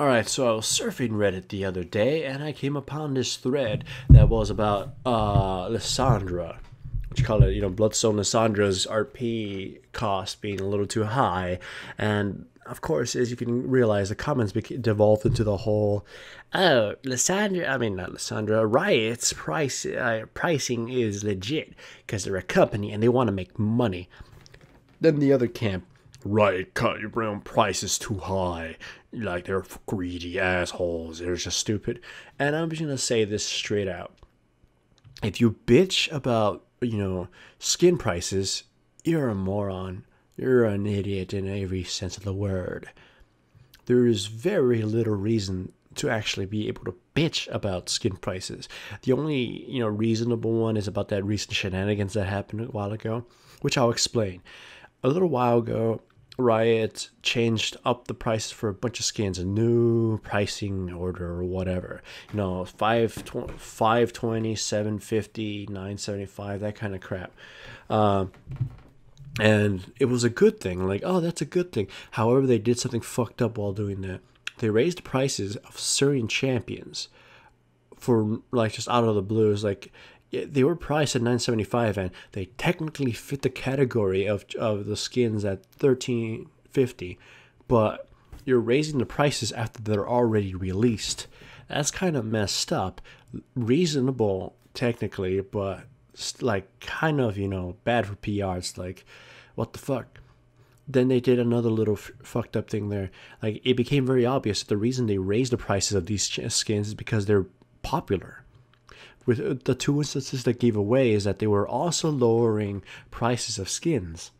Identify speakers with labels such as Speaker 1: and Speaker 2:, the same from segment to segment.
Speaker 1: Alright, so I was surfing Reddit the other day and I came upon this thread that was about Lissandra. What you call it, Bloodstone Lissandra's RP cost being a little too high. And of course, as you can realize, the comments devolved into the whole, oh, not Lissandra, Riot's pricing is legit because they're a company and they want to make money. Then the other camp, Riot cut your brown prices too high. Like they're greedy assholes. They're just stupid. And I'm just gonna say this straight out. If you bitch about, skin prices, you're a moron. You're an idiot in every sense of the word. There is very little reason to actually be able to bitch about skin prices. The only, reasonable one is about that recent shenanigans that happened a while ago, which I'll explain. A little while ago, Riot changed up the prices for a bunch of skins, a new pricing order or whatever. 520, 750, 975, that kind of crap. And it was a good thing. Like, oh, that's a good thing. However, they did something fucked up while doing that. They raised the prices of certain champions for, like, just out of the blues. Like, they were priced at 975 and they technically fit the category of the skins at 1350, but you're raising the prices after they're already released. That's kind of messed up. Reasonable technically, but like kind of, bad for PR. It's like, what the fuck? Then they did another little fucked up thing there. Like, it became very obvious that the reason they raised the prices of these skins is because they're popular. With the two instances that gave away is that they were also lowering prices of skins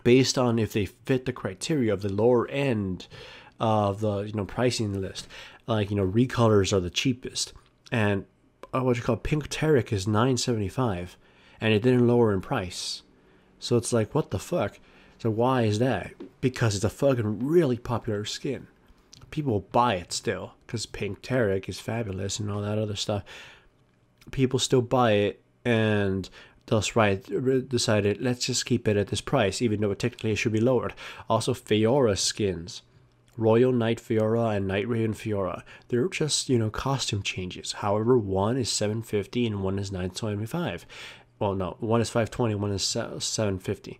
Speaker 1: based on if they fit the criteria of the lower end of the pricing list. Like, recolors are the cheapest, and Pink Tarek is 975, and it didn't lower in price. So it's like, what the fuck? So why is that? Because it's a fucking really popular skin. People buy it still because Pink Tarek is fabulous and all that other stuff. People still buy it, and thus Riot decided, let's just keep it at this price, even though technically it should be lowered. Also, Fiora skins, Royal Knight Fiora and Night Raven Fiora, they're just, costume changes. However, one is 750 and one is 925. Well, no, one is 520, one is 750.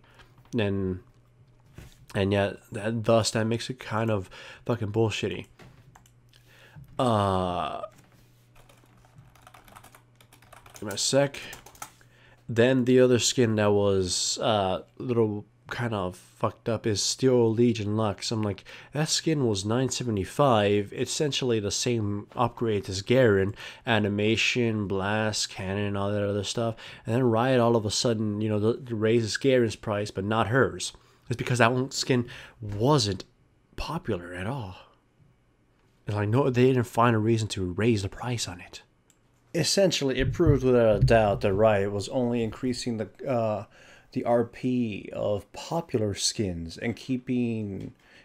Speaker 1: And yet, thus that makes it kind of fucking bullshitty. Give me a sec. Then the other skin that was little kind of fucked up is Steel Legion Lux. I'm like, that skin was 975, essentially the same upgrade as Garen, animation, blast, cannon, all that other stuff. And then Riot all of a sudden, raises Garen's price, but not hers. It's because that one skin wasn't popular at all. And like, no, they didn't find a reason to raise the price on it. Essentially, it proved without a doubt that Riot was only increasing the RP of popular skins and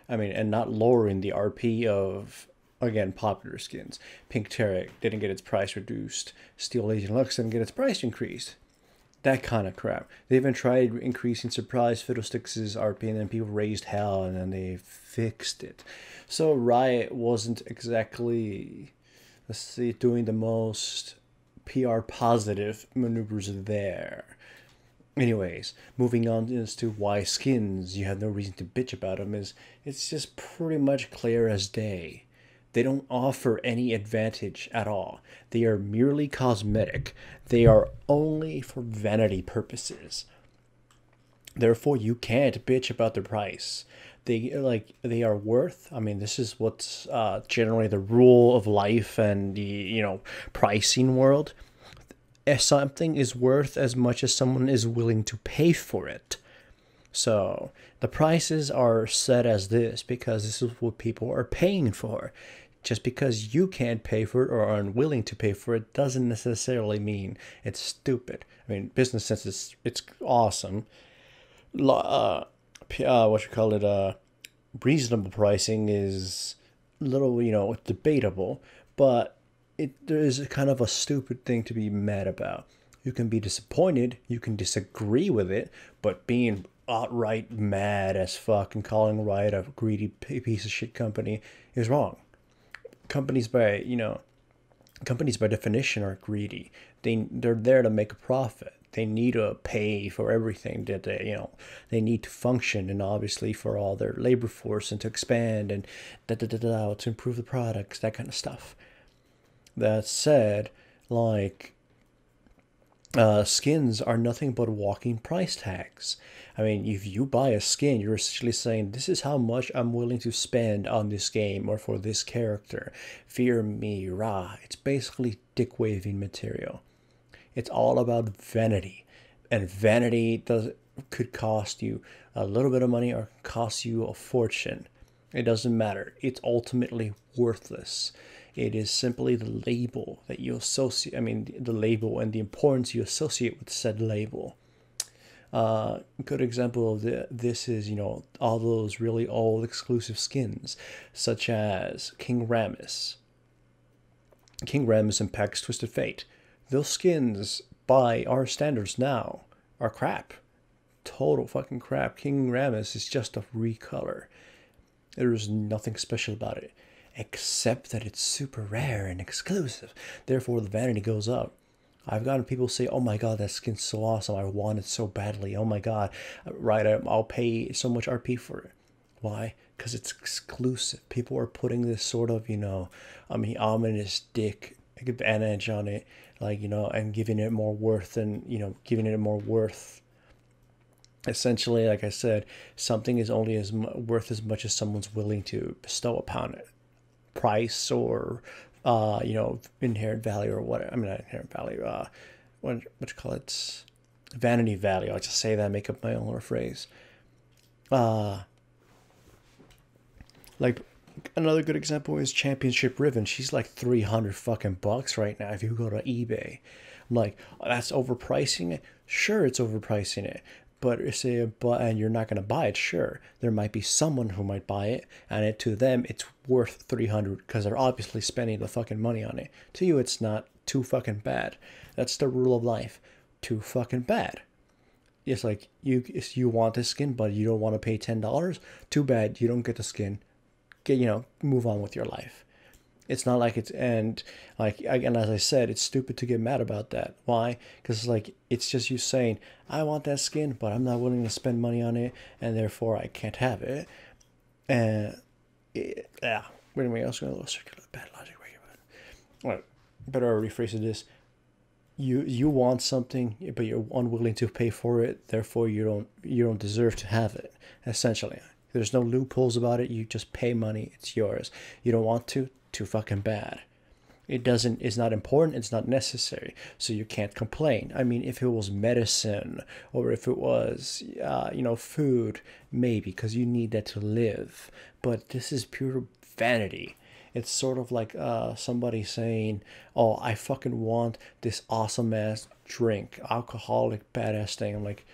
Speaker 1: and not lowering the RP of, again, popular skins. Pink Tarek didn't get its price reduced. Steel Legion Lux didn't get its price increased. That kind of crap. They even tried increasing Surprise Fiddlesticks' RP, and then people raised hell, and then they fixed it. So Riot wasn't exactly, let's see, doing the most PR positive maneuvers there. Anyways, moving on as to why skins, you have no reason to bitch about them, it's just pretty much clear as day. They don't offer any advantage at all. They are merely cosmetic. They are only for vanity purposes. Therefore, you can't bitch about their price. They are worth, this is what's generally the rule of life and the pricing world. If something is worth as much as someone is willing to pay for it. So the prices are set as this because this is what people are paying for. Just because you can't pay for it or are unwilling to pay for it doesn't necessarily mean it's stupid. Business sense, it's awesome. Reasonable pricing is a little, debatable, but there is kind of a stupid thing to be mad about. You can be disappointed, you can disagree with it, but being outright mad as fuck and calling Riot a greedy piece of shit company is wrong. Companies by companies by definition are greedy. They're there to make a profit. They need to pay for everything that they need to function, and obviously for all their labor force and to expand and to improve the products, that kind of stuff. That said, like, skins are nothing but walking price tags. I mean, if you buy a skin, you're essentially saying, this is how much I'm willing to spend on this game or for this character. Fear me, rah. It's basically dick waving material. It's all about vanity. And vanity could cost you a little bit of money or cost you a fortune. It doesn't matter. It's ultimately worthless. It is simply the label that you associate, the label and the importance you associate with said label. Good example of this is, all those really old exclusive skins, such as King Rammus. King Rammus and Pax Twisted Fate. Those skins, by our standards now, are crap. Total fucking crap. King Rammus is just a recolor. There's nothing special about it, except that it's super rare and exclusive. Therefore, the vanity goes up. I've gotten people say, oh my god, that skin's so awesome. I want it so badly. Oh my god, right, I'll pay so much RP for it. Why? Because it's exclusive. People are putting this sort of, ominous dick advantage on it, and giving it more worth Essentially, like I said, something is only worth as much as someone's willing to bestow upon it. Price or, inherent value or whatever. Not inherent value. What you call it? Vanity value. I just say that, make up my own little phrase. Like, another good example is Championship Riven. She's like 300 fucking bucks right now if you go to eBay. I'm like, oh, that's overpricing it? Sure, it's overpricing it. But and you're not going to buy it, sure. There might be someone who might buy it, and to them, it's worth 300 because they're obviously spending the fucking money on it. To you, it's not too fucking bad. That's the rule of life. Too fucking bad. It's like, you want this skin, but you don't want to pay $10? Too bad, you don't get the skin. Move on with your life. It's not like and as I said, it's stupid to get mad about that. Why? Because it's just you saying, I want that skin, but I'm not willing to spend money on it, and therefore I can't have it. And anyway, I was going to circular bad logic. Well, better rephrase this. You want something, but you're unwilling to pay for it. Therefore, you don't deserve to have it. Essentially, there's no loopholes about it. You just pay money. It's yours. You don't want to. Too fucking bad. It's not important, it's not necessary, so you can't complain. If it was medicine or if it was food, maybe, because you need that to live. But this is pure vanity. It's sort of like somebody saying, oh, I fucking want this awesome ass drink, alcoholic badass thing. I'm like,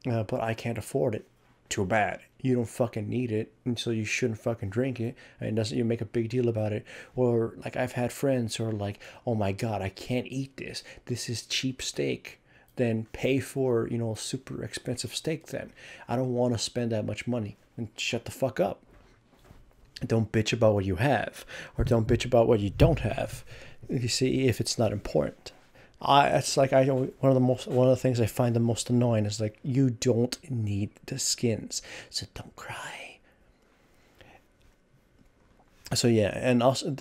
Speaker 1: but I can't afford it. Too bad. You don't fucking need it, and so you shouldn't fucking drink it. And doesn't you make a big deal about it? Or like, I've had friends who are like, oh my god, I can't eat this. This is cheap steak. Then pay for, super expensive steak then. I don't want to spend that much money. And shut the fuck up. Don't bitch about what you have, or don't bitch about what you don't have. You see, if it's not important. It's like, one of the things I find the most annoying is like, you don't need the skins, so don't cry. So yeah, and also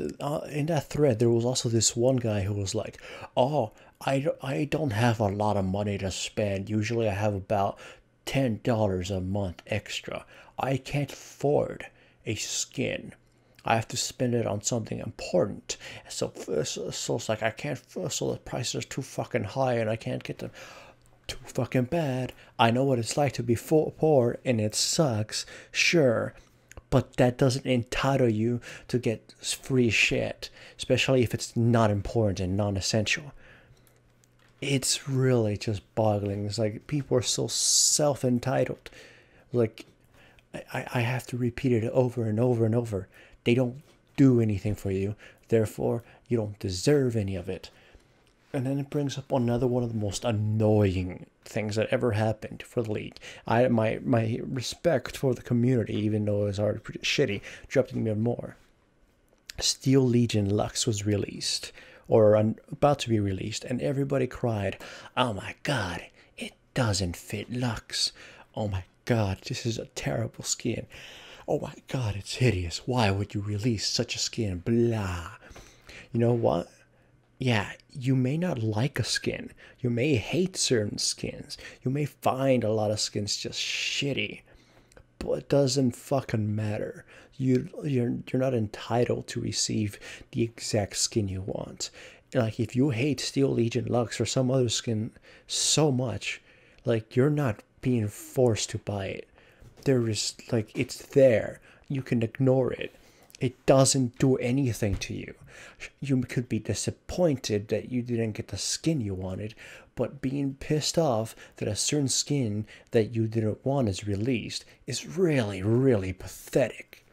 Speaker 1: in that thread there was also this one guy who was like, oh, I don't have a lot of money to spend. Usually I have about $10 a month extra. I can't afford a skin. I have to spend it on something important. So it's like, I can't, so the prices are too fucking high and I can't get them. Too fucking bad. I know what it's like to be poor and it sucks, sure. But that doesn't entitle you to get free shit, especially if it's not important and non-essential. It's really just boggling. It's like, people are so self-entitled. Like, I have to repeat it over and over and over. They don't do anything for you, therefore you don't deserve any of it.
Speaker 2: And then it brings up another one of the most annoying things that ever happened for the league. My respect for the community, even though it was already pretty shitty, dropped even more. Steel Legion Lux was released, or about to be released, and everybody cried, "Oh my god, it doesn't fit Lux. Oh my god, this is a terrible skin. Oh my god, it's hideous. Why would you release such a skin? Blah." You know what? Yeah, you may not like a skin. You may hate certain skins. You may find a lot of skins just shitty. But it doesn't fucking matter. You're not entitled to receive the exact skin you want. Like if you hate Steel Legion Lux or some other skin so much, like you're not being forced to buy it. There is like it's there. You can ignore it. It doesn't do anything to you. You could be disappointed that you didn't get the skin you wanted, but being pissed off that a certain skin that you didn't want is released is really, really pathetic.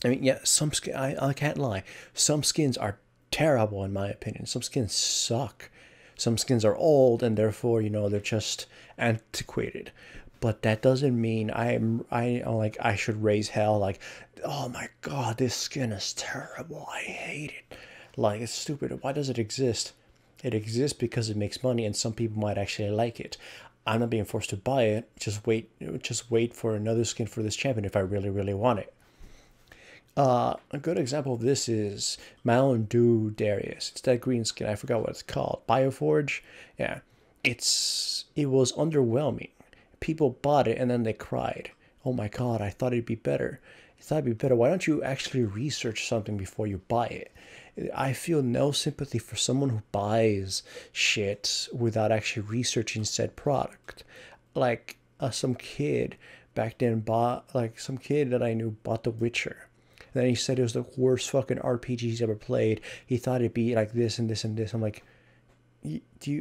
Speaker 2: I mean, yeah, some skin, I can't lie. Some skins are terrible in my opinion. Some skins suck. Some skins are old and therefore, they're just antiquated. But that doesn't mean I should raise hell like, oh my god, this skin is terrible. I hate it. Like it's stupid. Why does it exist? It exists because it makes money and some people might actually like it. I'm not being forced to buy it. Just wait for another skin for this champion if I really, really want it. A good example of this is Mountain Dew Darius. It's that green skin. I forgot what it's called. Bioforge. Yeah, it was underwhelming. People bought it and then they cried. Oh my god! I thought it'd be better. I thought it'd be better. Why don't you actually research something before you buy it? I feel no sympathy for someone who buys shit without actually researching said product. Like some kid back then bought like some kid that I knew bought The Witcher. And then he said it was the worst fucking RPG he's ever played. He thought it'd be like this and this and this. I'm like,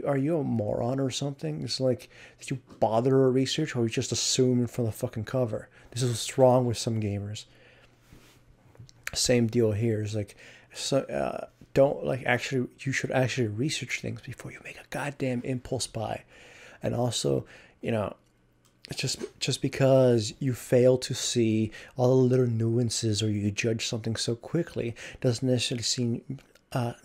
Speaker 2: are you a moron or something? It's like, did you bother to research or you just assumed from the fucking cover? This is what's wrong with some gamers. Same deal here. It's like, so don't like actually. You should actually research things before you make a goddamn impulse buy. And also, you know, just because you fail to see all the little nuances or you judge something so quickly doesn't necessarily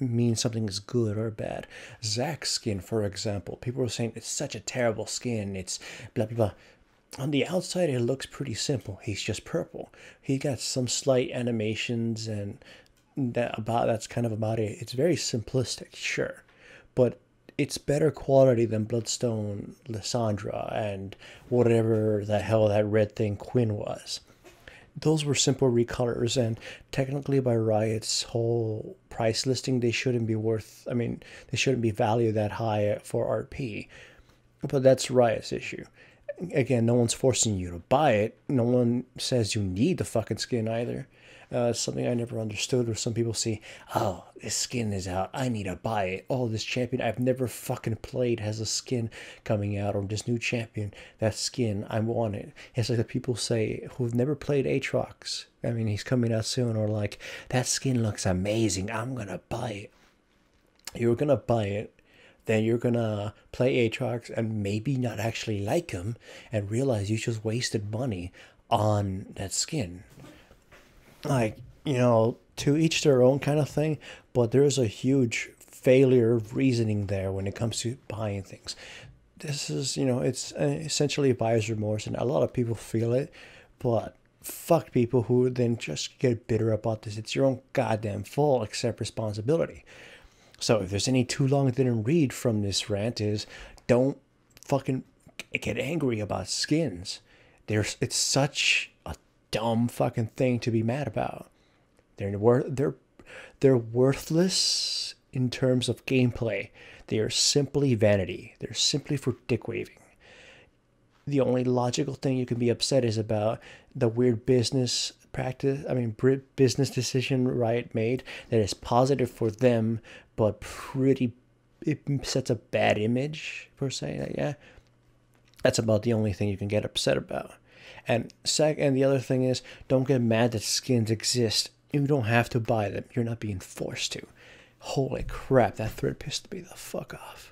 Speaker 2: mean something is good or bad. Zack's skin, for example, people were saying it's such a terrible skin. It's blah blah blah. On the outside, it looks pretty simple. He's just purple. He got some slight animations, and that's kind of about it. It's very simplistic, sure, but it's better quality than Bloodstone Lysandra and whatever the hell that red thing Quinn was. Those were simple recolors, and technically by Riot's whole price listing, they shouldn't be worth. I mean, they shouldn't be valued that high for RP. But that's Riot's issue. Again, no one's forcing you to buy it. No one says you need the fucking skin either. It's something I never understood where some people see, oh, this skin is out, I need to buy it. Oh, this champion I've never fucking played has a skin coming out, or this new champion, that skin, I want it. It's like the people say who've never played Aatrox, I mean, he's coming out soon, or like, that skin looks amazing, I'm gonna buy it. You're gonna buy it, then you're gonna play Aatrox and maybe not actually like him and realize you just wasted money on that skin. Like, to each their own kind of thing, but there's a huge failure of reasoning there when it comes to buying things. This is, it's essentially buyer's remorse, and a lot of people feel it, but fuck people who then just get bitter about this. It's your own goddamn fault, accept responsibility. So if there's any too long didn't read from this rant is, don't fucking get angry about skins. It's such a dumb fucking thing to be mad about. They're worthless in terms of gameplay. They are simply vanity. They're simply for dick waving. The only logical thing you can be upset is about the weird business practice. I mean, business decision Riot made that is positive for them, but it sets a bad image per se. Yeah, that's about the only thing you can get upset about. And the other thing is, don't get mad that skins exist. You don't have to buy them. You're not being forced to. Holy crap, that thread pissed me the fuck off.